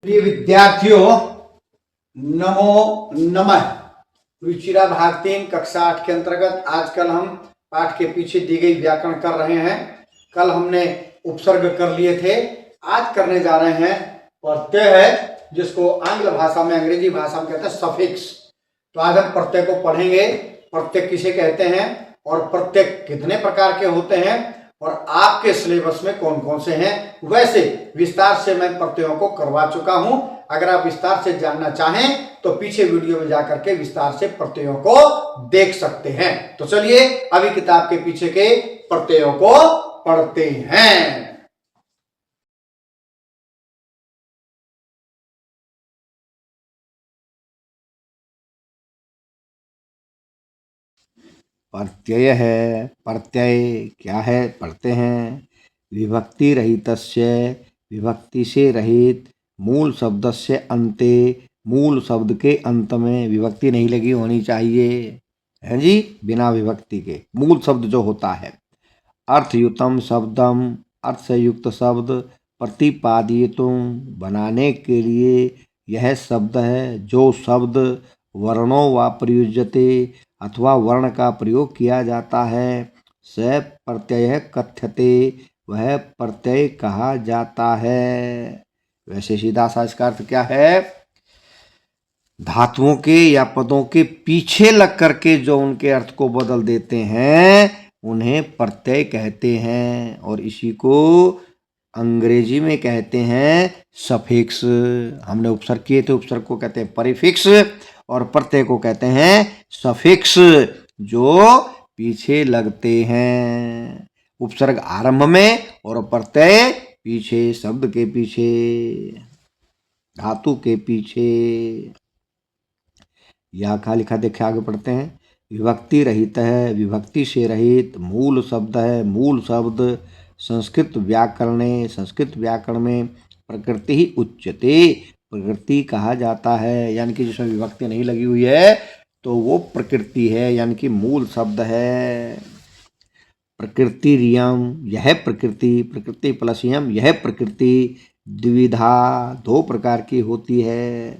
प्रिय विद्यार्थियों, नमो नमः। रुचिरा भाग 3 कक्षा 8 के अंतर्गत आजकल हम पाठ के पीछे दी गई व्याकरण कर रहे हैं। कल हमने उपसर्ग कर लिए थे, आज करने जा रहे हैं प्रत्यय है, जिसको आंग्ल भाषा में, अंग्रेजी भाषा में कहते हैं सफिक्स। तो आज हम प्रत्यय को पढ़ेंगे। प्रत्यय किसे कहते हैं और प्रत्यय कितने प्रकार के होते हैं और आपके सिलेबस में कौन कौन से हैं। वैसे विस्तार से मैं प्रत्ययों को करवा चुका हूं। अगर आप विस्तार से जानना चाहें तो पीछे वीडियो में जाकर के विस्तार से प्रत्ययों को देख सकते हैं। तो चलिए अभी किताब के पीछे के प्रत्ययों को पढ़ते हैं। प्रत्यय है, प्रत्यय क्या है पढ़ते हैं। विभक्ति रहितस्य, विभक्ति से रहित, मूल शब्दस्य अन्ते, मूल शब्द के अंत में विभक्ति नहीं लगी होनी चाहिए, है जी, बिना विभक्ति के मूल शब्द जो होता है। अर्थयुतम शब्दम, अर्थ से युक्त शब्द, प्रतिपादितुम, बनाने के लिए यह शब्द है। जो शब्द वर्णों व प्रयुज्यते, अथवा वर्ण का प्रयोग किया जाता है, स प्रत्यय कथ्यते, वह प्रत्यय कहा जाता है। वैसे सीधा सा इसका अर्थ क्या है? धातुओं के या पदों के पीछे लग करके जो उनके अर्थ को बदल देते हैं उन्हें प्रत्यय कहते हैं, और इसी को अंग्रेजी में कहते हैं सफिक्स। हमने उपसर्ग किए थे, उपसर्ग को कहते हैं परिफिक्स और प्रत्यय को कहते हैं सफिक्स, जो पीछे लगते हैं। उपसर्ग आरंभ में और प्रत्यय पीछे, शब्द के पीछे, धातु के पीछे। यह क्या लिखा देखे, आगे पढ़ते हैं। विभक्ति रहित है, विभक्ति से रहित, मूल शब्द है, मूल शब्द संस्कृत व्याकरण, संस्कृत व्याकरण में प्रकृति ही उच्यते, प्रकृति कहा जाता है। यानी कि जिसमें विभक्ति नहीं लगी हुई है तो वो प्रकृति है, यानी कि मूल शब्द है। प्रकृति रियम, यह प्रकृति, प्रकृति प्लस यम, यह प्रकृति द्विविधा, दो प्रकार की होती है।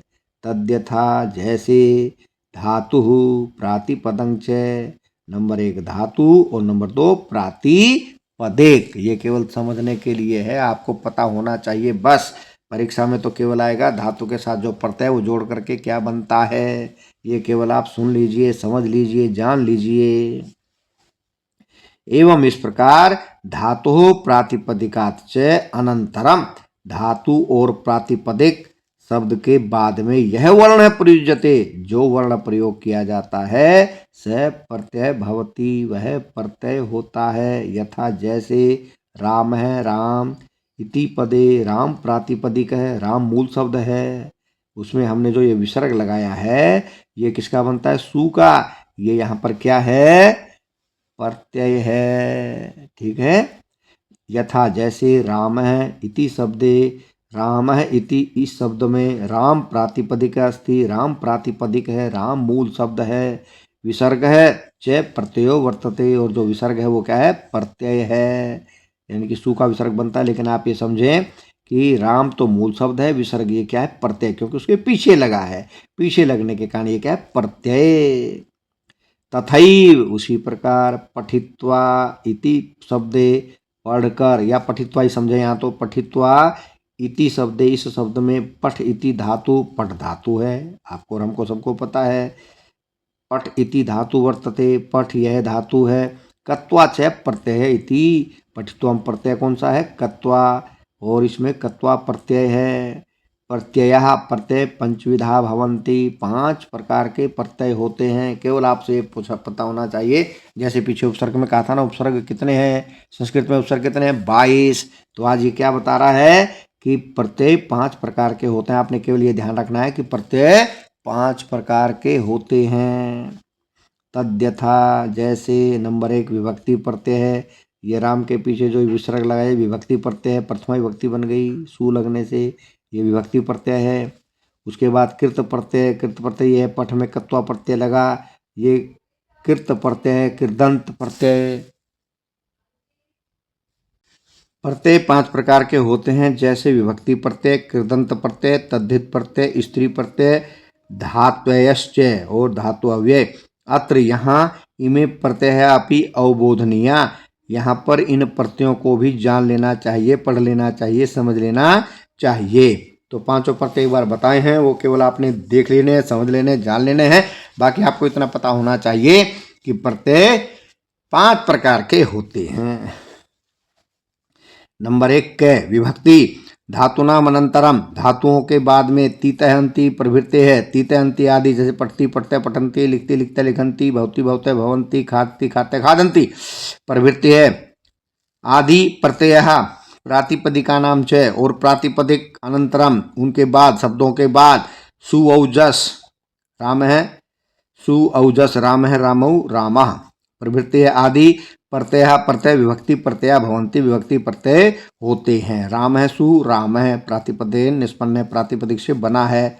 तद्यथा, जैसे, धातु प्रातिपदं च, नंबर 1 धातु और नंबर 2 प्रातिपदिक। ये केवल समझने के लिए है, आपको पता होना चाहिए बस। परीक्षा में तो केवल आएगा धातु के साथ जो प्रत्यय वो जोड़ करके क्या बनता है, ये केवल आप सुन लीजिए, समझ लीजिए, जान लीजिए। एवं इस प्रकार धातु प्रातिपदिकात् च अनंतरम, धातु और प्रातिपदिक शब्द के बाद में यह वर्ण प्रयुज्यते, जो वर्ण प्रयोग किया जाता है, स प्रत्यय भवति, वह प्रत्यय होता है। यथा, जैसे, राम है, राम इति पदे, राम प्रातिपदिक है, राम मूल शब्द है, उसमें हमने जो ये विसर्ग लगाया है ये किसका बनता है? सु का। ये यहाँ पर क्या है? प्रत्यय है, ठीक है। यथा, जैसे, राम है इति शब्दे, राम है इति, इस शब्द में राम प्रातिपदिक अस्ति, राम प्रातिपदिक है, राम मूल शब्द है। विसर्ग है च प्रत्ययो वर्तते, और जो विसर्ग है वो क्या है? प्रत्यय है, यानी कि सु का विसर्ग बनता है। लेकिन आप ये समझें कि राम तो मूल शब्द है, विसर्ग ये क्या है? प्रत्यय, क्योंकि उसके पीछे लगा है, पीछे लगने के कारण ये क्या है? प्रत्यय। तथैव, उसी प्रकार, पठित्वा इति शब्दे, पढ़कर, या पठित्वा ही समझे यहाँ तो, पठित्वा इति शब्दे, इस शब्द में पठ इति धातु, पठ धातु है, आपको और हमको सबको पता है। पठ इति धातु वर्तते, पठ यह धातु है। कत्वा च प्रत्यय है इति, पठित्वम प्रत्यय कौन सा है? कत्वा, और इसमें कत्वा प्रत्यय है। प्रत्ययः, प्रत्यय पंचविधा भवन्ति, 5 प्रकार के प्रत्यय होते हैं। केवल आपसे ये पता होना चाहिए, जैसे पीछे उपसर्ग में कहा था ना, उपसर्ग कितने हैं संस्कृत में? उपसर्ग कितने हैं? 22। तो आज ये क्या बता रहा है कि प्रत्यय 5 प्रकार के होते हैं। आपने केवल ये ध्यान रखना है कि प्रत्यय 5 प्रकार के होते हैं। तद्यथा, जैसे, नंबर 1 विभक्ति प्रत्यय है, ये राम के पीछे जो विसर्ग लगाए विभक्ति प्रत्यय है, प्रथमा विभक्ति बन गई सु लगने से, ये विभक्ति प्रत्यय है। उसके बाद कृत प्रत्यय, कृत प्रत्यय है, पठ में कत्वा प्रत्यय लगा, ये कृत प्रत्यय है। कृदंत प्रत्यय, प्रत्यय 5 प्रकार के होते हैं, जैसे विभक्ति प्रत्यय, कृदंत प्रत्यय, तद्धित प्रत्यय, स्त्री प्रत्यय, धात्वयश्च और धातु अव्यय। अत्र यहाँ इमे प्रत्यय अपि अवबोधनीया, यहाँ पर इन प्रत्ययों को भी जान लेना चाहिए, पढ़ लेना चाहिए, समझ लेना चाहिए। तो 5 प्रत्यय एक बार बताए हैं, वो केवल आपने देख लेने हैं, समझ लेने हैं, जान लेने हैं। बाकी आपको इतना पता होना चाहिए कि प्रत्यय 5 प्रकार के होते हैं। नंबर 1 के विभक्ति, धातुनाम अनंतरम, धातुओं के बाद में तीतः अंति प्रभृति है। तीतः अंति आदि, जैसे पठती पठते पठंती, लिखती लिखते लिखंती, भवती भवते भवंती, खादती खाते खादंती प्रभृति है। आदि प्रत्ययः प्रातिपदिका नाम च, और प्रातिपदिक अनंतरम, उनके बाद, शब्दों के बाद, सुऔजस राम है, सुऔजस राम है, रामौ रामः प्रभृति है। आदि प्रत्यय प्रत्यय विभक्ति प्रत्यय भवंती विभक्ति प्रत्यय होते हैं। राम है, सु राम है, प्रातिपदेन निष्पन्न प्रातिपदिक से बना है।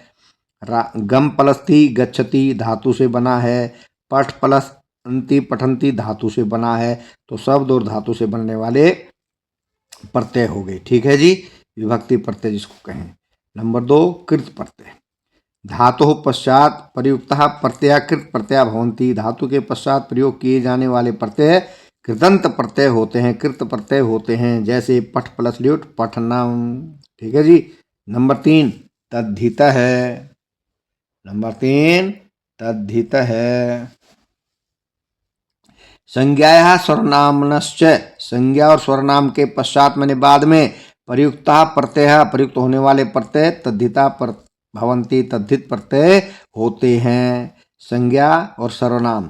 गम प्लस थी गच्छति धातु से बना है। पठ प्लस अंति पठंती धातु से बना है। तो शब्द और धातु से बनने वाले प्रत्यय हो गए। ठीक है जी, विभक्ति प्रत्यय जिसको कहें। नंबर 2 कृत प्रत्यय, धातु पश्चात प्रयुक्तः प्रत्ययकृत प्रत्यय भवंती, धातु के पश्चात प्रयोग किए जाने वाले प्रत्यय कृदंत प्रत्यय होते हैं, कृत प्रत्यय होते हैं, जैसे पठ प्लस ल्युट पठनम। ठीक है जी। नंबर 3 तद्धित है, नंबर 3 तद्धित है। संज्ञाया स्वरनामनश्च, संज्ञा और स्वरनाम के पश्चात मैंने बाद में प्रयुक्ता प्रत्यय, प्रयुक्त होने वाले प्रत्यय तद्धिता भवंती तद्धित प्रत्यय होते हैं। संज्ञा और सर्वनाम,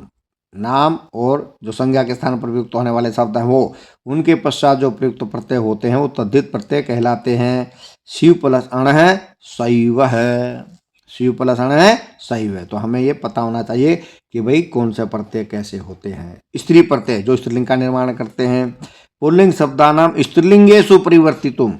नाम और जो संज्ञा के स्थान पर प्रयुक्त होने वाले शब्द हैं वो, उनके पश्चात जो प्रयुक्त प्रत्यय होते हैं वो तद्धित प्रत्यय कहलाते हैं। शिव प्लस अण है शैव है, शिव प्लस अण है शैव है। तो हमें ये पता होना चाहिए कि भाई कौन से प्रत्यय कैसे होते हैं। स्त्री प्रत्यय जो स्त्रीलिंग का निर्माण करते हैं। पुल्लिंग शब्दानाम स्त्रीलिंगेषु परिवर्तितुम,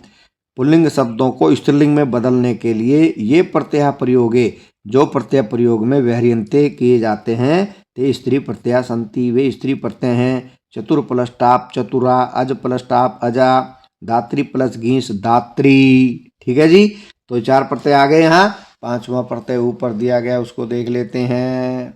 पुल्लिंग शब्दों को स्त्रीलिंग में बदलने के लिए ये प्रत्यय प्रयोगे, जो प्रत्यय प्रयोग में व्यर्यन्ते किए जाते हैं, ते स्त्री प्रत्यय संति, वे स्त्री प्रत्यय हैं। चतुर प्लस टाप चतुरा, अज प्लस टाप अजा, दात्री प्लस घीस दात्री। ठीक है जी। तो 4 प्रत्यय आ गए। यहाँ 5वां प्रत्यय ऊपर दिया गया, उसको देख लेते हैं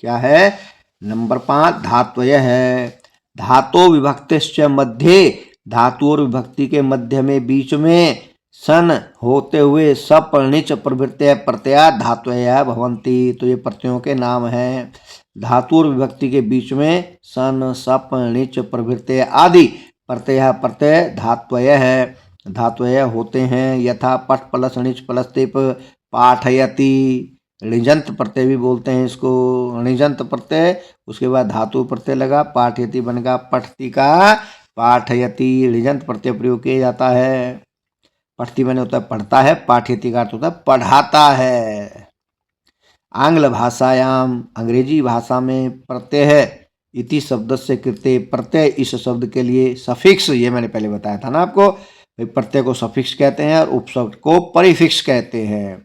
क्या है। नंबर 5 धात्वय है। धातो विभक्तिश्च मध्य, धातु और विभक्ति के मध्य में बीच में सन होते हुए सप णिच प्रभृत्य प्रत्यय धात्वय भवंती। तो ये प्रत्ययों के नाम हैं। धातु और विभक्ति के बीच में सन सप णिच प्रभृत्य आदि प्रत्यय धात्वय है, धात्वय होते हैं। यथा पठ प्लस णिच प्लस तिप पाठयति, णिजंत प्रत्यय भी बोलते हैं इसको, णिजंत प्रत्यय, उसके बाद धातु प्रत्यय लगा, पाठयति बनेगा पठती का पाठयति, णिजंत प्रत्यय प्रयोग किया जाता है। पठती बने होता है पढ़ता है, पाठयति का अर्थ होता है पढ़ाता है। आंग्ल भाषायाम, अंग्रेजी भाषा में प्रत्यय है इति शब्द से कृते, प्रत्यय इस शब्द के लिए सफिक्स, ये मैंने पहले बताया था ना आपको, प्रत्यय को सफिक्स कहते हैं और उपशब्द को परिफिक्स कहते हैं।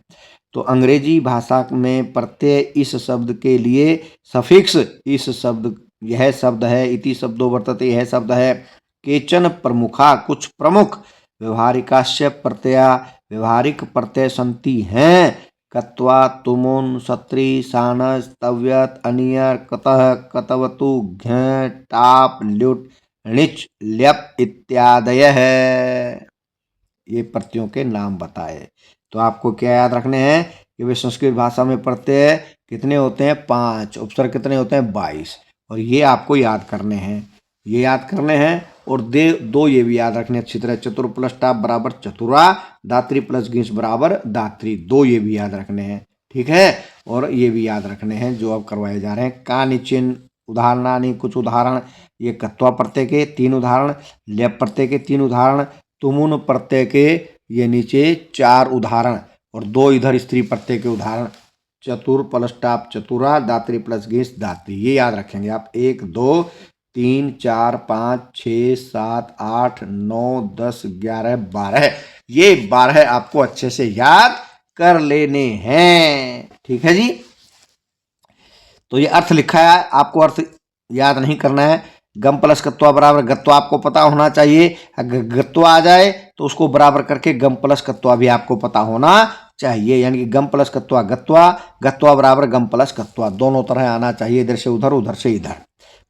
तो अंग्रेजी भाषा में प्रत्यय इस शब्द के लिए सफिक्स, इस शब्द, यह शब्द है, इति शब्दो वर्तते, यह शब्द है। केचन प्रमुखा, कुछ प्रमुख, व्यवहारिकाश्य प्रत्यय, व्यवहारिक प्रत्यय संति हैं। कत्वा तुमुन सत्री सानस तव्यत अनियर कतः कतवतु घ टाप ल्युट णिच ल्यप इत्यादय है। ये प्रत्ययों के नाम बताए। तो आपको क्या याद रखने हैं कि वे संस्कृत भाषा में प्रत्यय कितने होते हैं 5, उपसर्ग कितने होते हैं 22, और ये आपको याद करने हैं, ये याद करने हैं। और 2 ये भी याद रखने अच्छी तरह, चतुर प्लस टाप बराबर चतुरा, दात्री प्लस घीस बराबर दात्री, 2 ये भी याद रखने हैं। ठीक है। और ये भी याद रखने हैं जो अब करवाए जा रहे हैं, का निचिन उदाहरणानि, कुछ उदाहरण, ये कत्वा प्रत्यय के 3 उदाहरण, ल्यप प्रत्यय के 3 उदाहरण, तुमुन प्रत्यय के ये नीचे 4 उदाहरण, और 2 इधर स्त्री प्रत्यय के उदाहरण, चतुर प्लस टाप चतुरा, दात्री प्लस घीस दात्री, ये याद रखेंगे आप। 1 2 3 4 5 6 7 8 9 10 11 12, ये 12 आपको अच्छे से याद कर लेने हैं। ठीक है जी। तो ये अर्थ लिखा है, आपको अर्थ याद नहीं करना है, गम प्लस कत्वा बराबर गत्वा आपको पता होना चाहिए। अगर गत्वा आ जाए तो उसको बराबर करके गम प्लस कत्वा भी आपको पता होना चाहिए, यानी कि गम प्लस कत्वा गत्वा, गत्वा बराबर गम प्लस कत्वा, दोनों तरह आना चाहिए, इधर से उधर से इधर।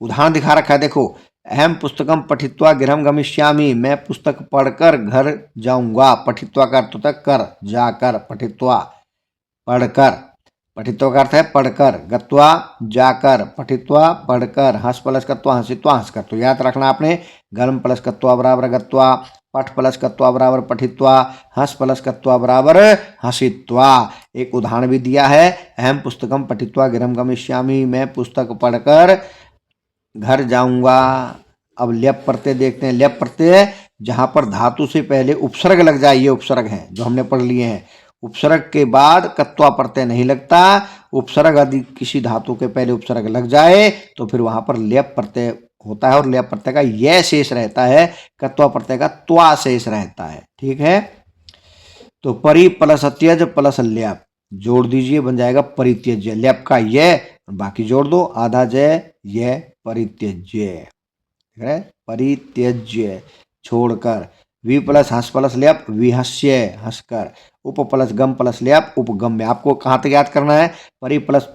उदाहरण दिखा रखा है, देखो, अहम पुस्तकम पठित्वा गृहम गमिष्यामि, मैं पुस्तक पढ़कर घर जाऊंगा। पठित्वा का अर्थ होता है कर, जाकर, पठित्वा पढ़कर, पठित्वा का अर्थ है पढ़कर, गत्वा जाकर, पठित्वा पढ़कर, हंस प्लस कत्वा हंसित्वा हंसकर। तो याद रखना आपने, गर्म प्लस कत्वा बराबर गत्वा, पठ प्लस कत्वा बराबर पठित्वा, हंस प्लस कत्वा बराबर हंसित्वा। एक उदाहरण भी दिया है, अहम पुस्तकम पठित्वा गृहम गमिष्यामि, मैं पुस्तक पढ़कर घर जाऊंगा। अब लेप प्रत्यय देखते हैं। लेप प्रत्यय जहां पर धातु से पहले उपसर्ग लग जाए, ये उपसर्ग है जो हमने पढ़ लिए हैं। उपसर्ग के बाद कत्वा प्रत्यय नहीं लगता, उपसर्ग यदि किसी धातु के पहले उपसर्ग लग जाए तो फिर वहां पर लेप प्रत्यय होता है, और लेप प्रत्यय का यह शेष रहता है, कत्वा प्रत्यय का त्वा शेष रहता है। ठीक है, तो परि प्लस त्यज प्लस लेप जोड़ दीजिए, बन जाएगा परित्यज्य। लेप का यह, बाकी जोड़ दो, आधा जय, यह परित्यज्य, परित्यज्य छोड़कर। वी प्लस हंस प्लस लेप विहस्य, हंसकर। उप प्लस गम प्लस लेप उपगम्य। आपको कहाँ तक याद करना है, परि प्लस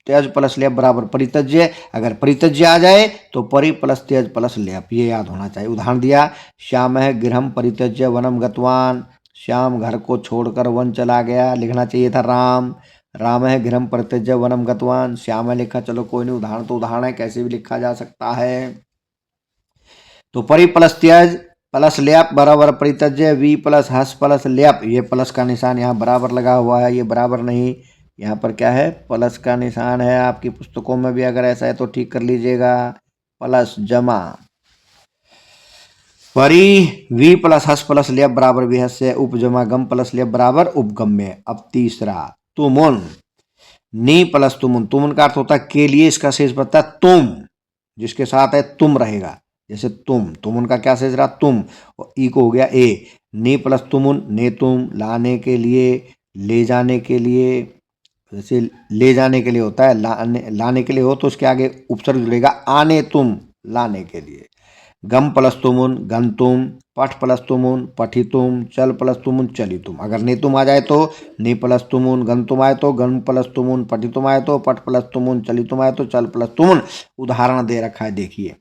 त्यज प्लस लेप बराबर परित्यज्य। अगर परित्यज्य आ जाए तो परि प्लस त्यज प्लस लेप, ये याद होना चाहिए। उदाहरण दिया, श्याम है गृहम परित्यज्य वनम गतवान, श्याम घर को छोड़कर वन चला गया। लिखना चाहिए था राम, राम है गृहम परित्यज्य वनम गतवान, श्याम है लिखा, चलो कोई नहीं, उदाहरण तो उदाहरण है, कैसे भी लिखा जा सकता है। तो परि प्लस त्यज प्लस लेप बराबर परित्यज्य, वी प्लस हस प्लस लेप, ये प्लस का निशान यहाँ बराबर लगा हुआ है, ये बराबर नहीं, यहाँ पर क्या है, प्लस का निशान है। आपकी पुस्तकों में भी अगर ऐसा है तो ठीक कर लीजिएगा, प्लस जमा। परि वी प्लस हस प्लस लेप बराबर विहस्य, उपजमा गम प्लस लेप बराबर उपगम्य। अब तीसरा, तुमुन, नी प्लस तुमुन, तुमुन का अर्थ होता है के लिए, इसका शेष बनता है तुम, जिसके साथ है तुम रहेगा, जैसे तुम उनका क्या शेष रहा, तुम, और ई को हो गया ए। नी प्लस तुमुन, ने तुम, लाने के लिए, ले जाने के लिए, जैसे ले जाने के लिए होता है, लाने के लिए हो तो उसके आगे उपसर्ग जुड़ेगा, आने तुम, लाने के लिए। गम प्लस तुमुन गंतुम, पठ प्लस तुमुन पठितुम, चल प्लस तुमुन चलितुम। अगर ने तुम आ जाए तो ने प्लस तुमुन, गंतुम आए तो गम प्लस तुमुन, पठितुम आए तो पठ प्लस तुमुन, चलितुम आए तो चल प्लस तुमुन। उदाहरण दे रखा है, देखिए,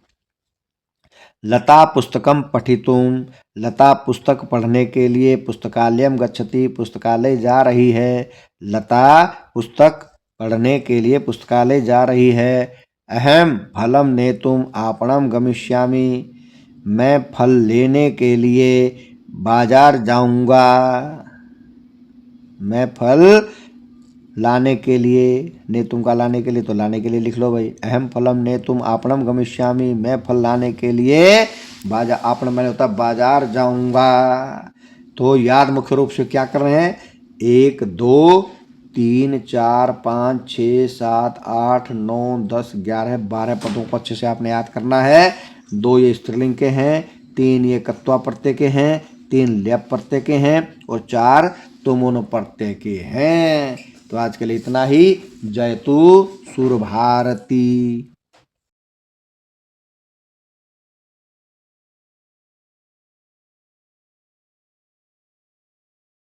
लता पुस्तकम पठितुम, लता पुस्तक पढ़ने के लिए, पुस्तकालयम गच्छति, पुस्तकालय जा रही है। लता पुस्तक पढ़ने के लिए पुस्तकालय जा रही है। अहम फलम नेतुम आपणम गमिष्यामि, मैं फल लेने के लिए बाजार जाऊंगा। मैं फल लाने के लिए, ने तुम का लाने के लिए, तो लाने के लिए लिख लो भाई, अहम फलम ने तुम आपणम गमिष्यामि, मैं फल लाने के लिए बाजार, आपन मैंने होता बाजार जाऊंगा। तो याद मुख्य रूप से क्या कर रहे हैं, 1 2 3 4 5 6 7 8 9 10 11 12 पदों को अच्छे से आपने याद करना है। 2 ये स्त्रीलिंग के हैं, 3 ये कत्वा प्रत्यय के हैं, 3 लेप प्रत्यय के हैं, और 4 तुमुन प्रत्यय के हैं। तो आज के लिए इतना ही। जय तु सुर भारती।